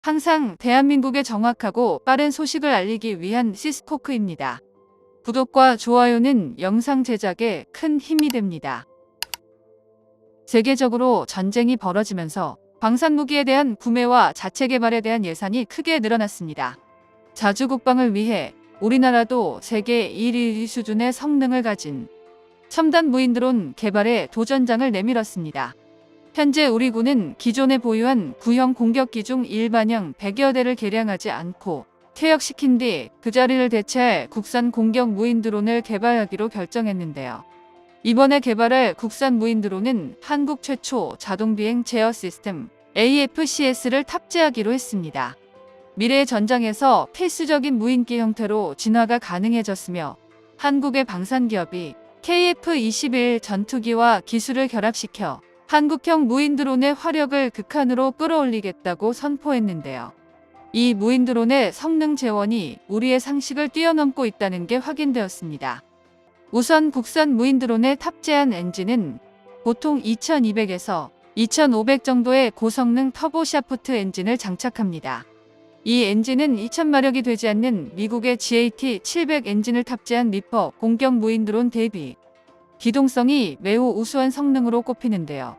항상 대한민국에 정확하고 빠른 소식을 알리기 위한 시스코크입니다. 구독과 좋아요는 영상 제작에 큰 힘이 됩니다. 세계적으로 전쟁이 벌어지면서 방산무기에 대한 구매와 자체 개발에 대한 예산이 크게 늘어났습니다. 자주 국방을 위해 우리나라도 세계 1위 수준의 성능을 가진 첨단 무인드론 개발에 도전장을 내밀었습니다. 현재 우리 군은 기존에 보유한 구형 공격기 중 일반형 100여 대를 개량하지 않고 퇴역시킨 뒤 그 자리를 대체할 국산 공격 무인드론을 개발하기로 결정했는데요. 이번에 개발할 국산 무인드론은 한국 최초 자동비행 제어 시스템 AFCS를 탑재하기로 했습니다. 미래의 전장에서 필수적인 무인기 형태로 진화가 가능해졌으며 한국의 방산기업이 KF-21 전투기와 기술을 결합시켜 한국형 무인드론의 화력을 극한으로 끌어올리겠다고 선포했는데요. 이 무인드론의 성능 재원이 우리의 상식을 뛰어넘고 있다는 게 확인되었습니다. 우선 국산 무인드론에 탑재한 엔진은 보통 2200에서 2500 정도의 고성능 터보샤프트 엔진을 장착합니다. 이 엔진은 2000마력이 되지 않는 미국의 GAT-700 엔진을 탑재한 리퍼 공격 무인드론 대비 기동성이 매우 우수한 성능으로 꼽히는데요.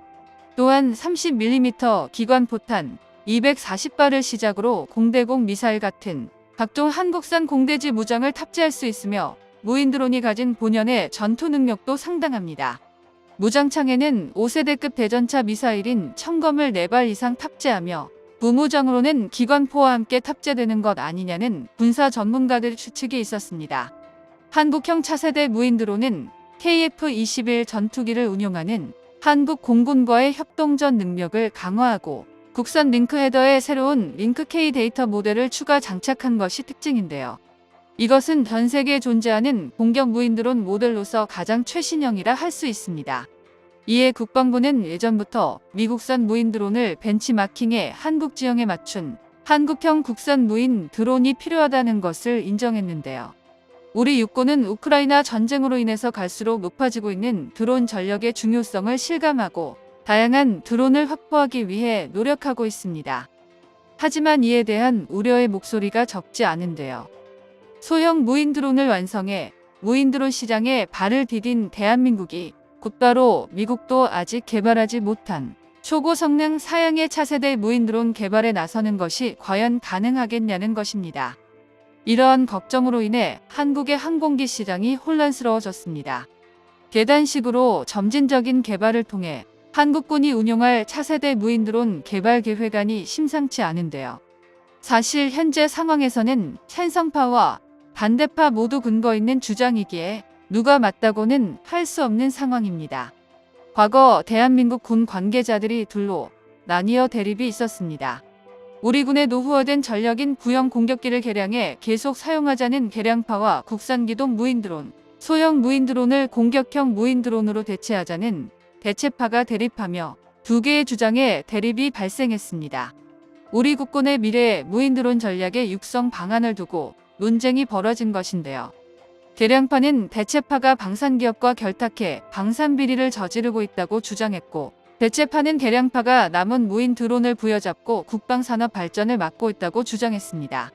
또한 30mm 기관포탄 240발을 시작으로 공대공 미사일 같은 각종 한국산 공대지 무장을 탑재할 수 있으며 무인드론이 가진 본연의 전투 능력도 상당합니다. 무장창에는 5세대급 대전차 미사일인 청검을 4발 이상 탑재하며 부무장으로는 기관포와 함께 탑재되는 것 아니냐는 군사 전문가들의 추측이 있었습니다. 한국형 차세대 무인드론은 KF-21 전투기를 운용하는 한국 공군과의 협동전 능력을 강화하고 국산 링크 헤더에 새로운 링크 K 데이터 모델을 추가 장착한 것이 특징인데요. 이것은 전 세계에 존재하는 공격 무인드론 모델로서 가장 최신형이라 할 수 있습니다. 이에 국방부는 예전부터 미국산 무인드론을 벤치마킹해 한국 지형에 맞춘 한국형 국산 무인 드론이 필요하다는 것을 인정했는데요. 우리 육군은 우크라이나 전쟁으로 인해서 갈수록 높아지고 있는 드론 전력의 중요성을 실감하고 다양한 드론을 확보하기 위해 노력하고 있습니다. 하지만 이에 대한 우려의 목소리가 적지 않은데요. 소형 무인 드론을 완성해 무인드론 시장에 발을 디딘 대한민국이 곧바로 미국도 아직 개발하지 못한 초고성능 사양의 차세대 무인드론 개발에 나서는 것이 과연 가능하겠냐는 것입니다. 이러한 걱정으로 인해 한국의 항공기 시장이 혼란스러워졌습니다. 계단식으로 점진적인 개발을 통해 한국군이 운용할 차세대 무인드론 개발 계획안이 심상치 않은데요. 사실 현재 상황에서는 찬성파와 반대파 모두 근거 있는 주장이기에 누가 맞다고는 할 수 없는 상황입니다. 과거 대한민국 군 관계자들이 둘로 나뉘어 대립이 있었습니다. 우리 군의 노후화된 전력인 구형 공격기를 개량해 계속 사용하자는 개량파와 국산 기동 무인드론, 소형 무인드론을 공격형 무인드론으로 대체하자는 대체파가 대립하며 두 개의 주장에 대립이 발생했습니다. 우리 국군의 미래 무인드론 전략의 육성 방안을 두고 논쟁이 벌어진 것인데요. 개량파는 대체파가 방산기업과 결탁해 방산 비리를 저지르고 있다고 주장했고, 대체파는 개량파가 남은 무인 드론을 부여잡고 국방산업 발전을 막고 있다고 주장했습니다.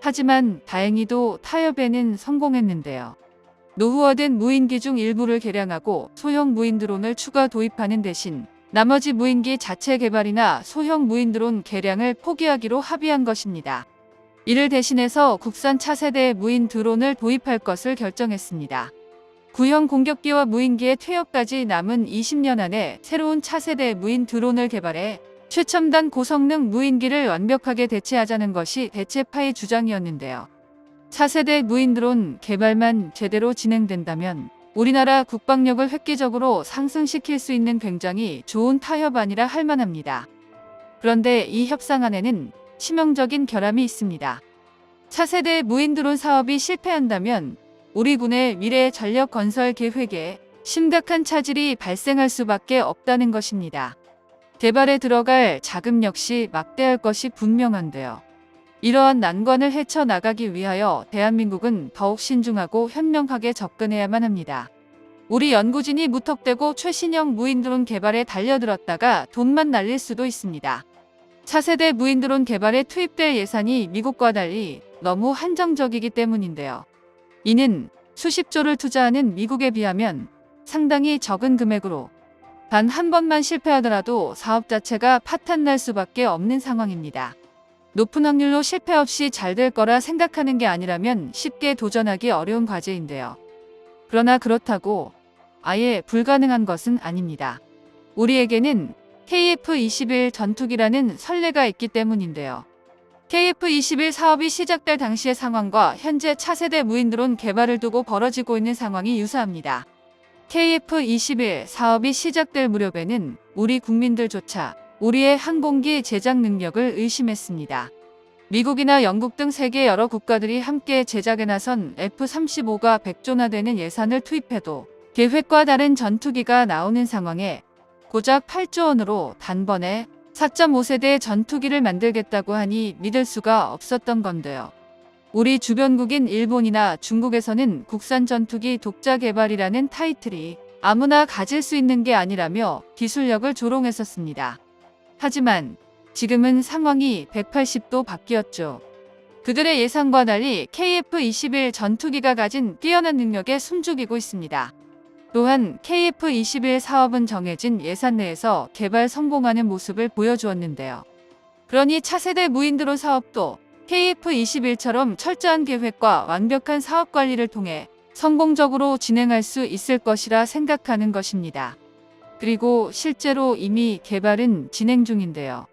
하지만 다행히도 타협에는 성공했는데요. 노후화된 무인기 중 일부를 개량하고 소형 무인 드론을 추가 도입하는 대신 나머지 무인기 자체 개발이나 소형 무인 드론 개량을 포기하기로 합의한 것입니다. 이를 대신해서 국산 차세대 무인 드론을 도입할 것을 결정했습니다. 구형 공격기와 무인기의 퇴역까지 남은 20년 안에 새로운 차세대 무인 드론을 개발해 최첨단 고성능 무인기를 완벽하게 대체하자는 것이 대체파의 주장이었는데요. 차세대 무인 드론 개발만 제대로 진행된다면 우리나라 국방력을 획기적으로 상승시킬 수 있는 굉장히 좋은 타협안이라 할 만합니다. 그런데 이 협상안에는 치명적인 결함이 있습니다. 차세대 무인 드론 사업이 실패한다면 우리 군의 미래 전력 건설 계획에 심각한 차질이 발생할 수밖에 없다는 것입니다. 개발에 들어갈 자금 역시 막대할 것이 분명한데요. 이러한 난관을 헤쳐나가기 위하여 대한민국은 더욱 신중하고 현명하게 접근해야만 합니다. 우리 연구진이 무턱대고 최신형 무인드론 개발에 달려들었다가 돈만 날릴 수도 있습니다. 차세대 무인 드론 개발에 투입될 예산이 미국과 달리 너무 한정적이기 때문인데요. 이는 수십조를 투자하는 미국에 비하면 상당히 적은 금액으로 단 한 번만 실패하더라도 사업 자체가 파탄날 수밖에 없는 상황입니다. 높은 확률로 실패 없이 잘 될 거라 생각하는 게 아니라면 쉽게 도전하기 어려운 과제인데요. 그러나 그렇다고 아예 불가능한 것은 아닙니다. 우리에게는 KF-21 전투기라는 선례가 있기 때문인데요. KF-21 사업이 시작될 당시의 상황과 현재 차세대 무인 드론 개발을 두고 벌어지고 있는 상황이 유사합니다. KF-21 사업이 시작될 무렵에는 우리 국민들조차 우리의 항공기 제작 능력을 의심했습니다. 미국이나 영국 등 세계 여러 국가들이 함께 제작에 나선 F-35가 100조나 되는 예산을 투입해도 계획과 다른 전투기가 나오는 상황에 고작 8조 원으로 단번에 4.5세대 전투기를 만들겠다고 하니 믿을 수가 없었던 건데요. 우리 주변국인 일본이나 중국에서는 국산 전투기 독자 개발이라는 타이틀이 아무나 가질 수 있는 게 아니라며 기술력을 조롱했었습니다. 하지만 지금은 상황이 180도 바뀌었죠. 그들의 예상과 달리 KF-21 전투기가 가진 뛰어난 능력에 숨죽이고 있습니다. 또한 KF-21 사업은 정해진 예산 내에서 개발 성공하는 모습을 보여주었는데요. 그러니 차세대 무인 드론 사업도 KF-21처럼 철저한 계획과 완벽한 사업 관리를 통해 성공적으로 진행할 수 있을 것이라 생각하는 것입니다. 그리고 실제로 이미 개발은 진행 중인데요.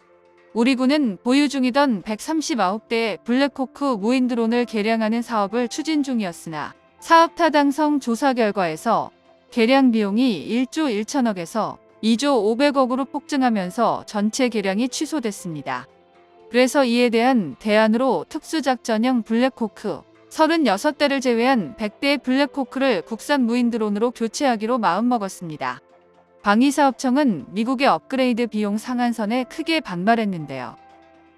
우리 군은 보유 중이던 139대의 블랙호크 무인 드론을 개량하는 사업을 추진 중이었으나 사업 타당성 조사 결과에서 개량 비용이 1조 1천억에서 2조 500억으로 폭증하면서 전체 개량이 취소됐습니다. 그래서 이에 대한 대안으로 특수작전형 블랙호크 36대를 제외한 100대의 블랙호크를 국산 무인 드론으로 교체하기로 마음먹었습니다. 방위사업청은 미국의 업그레이드 비용 상한선에 크게 반발했는데요.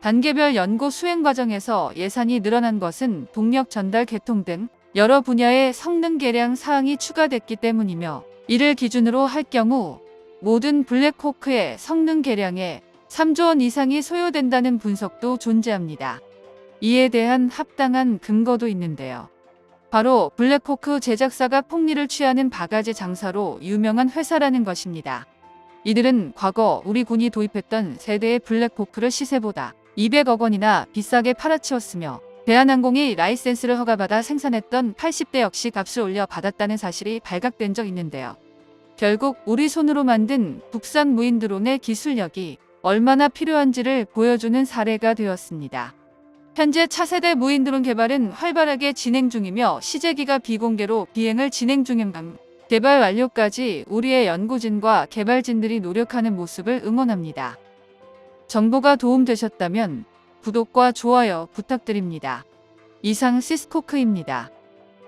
단계별 연구 수행 과정에서 예산이 늘어난 것은 동력 전달 개통 등 여러 분야의 성능 개량 사항이 추가됐기 때문이며 이를 기준으로 할 경우 모든 블랙호크의 성능 개량에 3조 원 이상이 소요된다는 분석도 존재합니다. 이에 대한 합당한 근거도 있는데요. 바로 블랙호크 제작사가 폭리를 취하는 바가지 장사로 유명한 회사라는 것입니다. 이들은 과거 우리 군이 도입했던 세대의 블랙호크를 시세보다 200억 원이나 비싸게 팔아치웠으며 대한항공이 라이센스를 허가받아 생산했던 80대 역시 값을 올려 받았다는 사실이 발각된 적 있는데요. 결국 우리 손으로 만든 국산 무인 드론의 기술력이 얼마나 필요한지를 보여주는 사례가 되었습니다. 현재 차세대 무인 드론 개발은 활발하게 진행 중이며 시제기가 비공개로 비행을 진행 중인 감 개발 완료까지 우리의 연구진과 개발진들이 노력하는 모습을 응원합니다. 정보가 도움되셨다면 구독과 좋아요 부탁드립니다. 이상 시스코크입니다.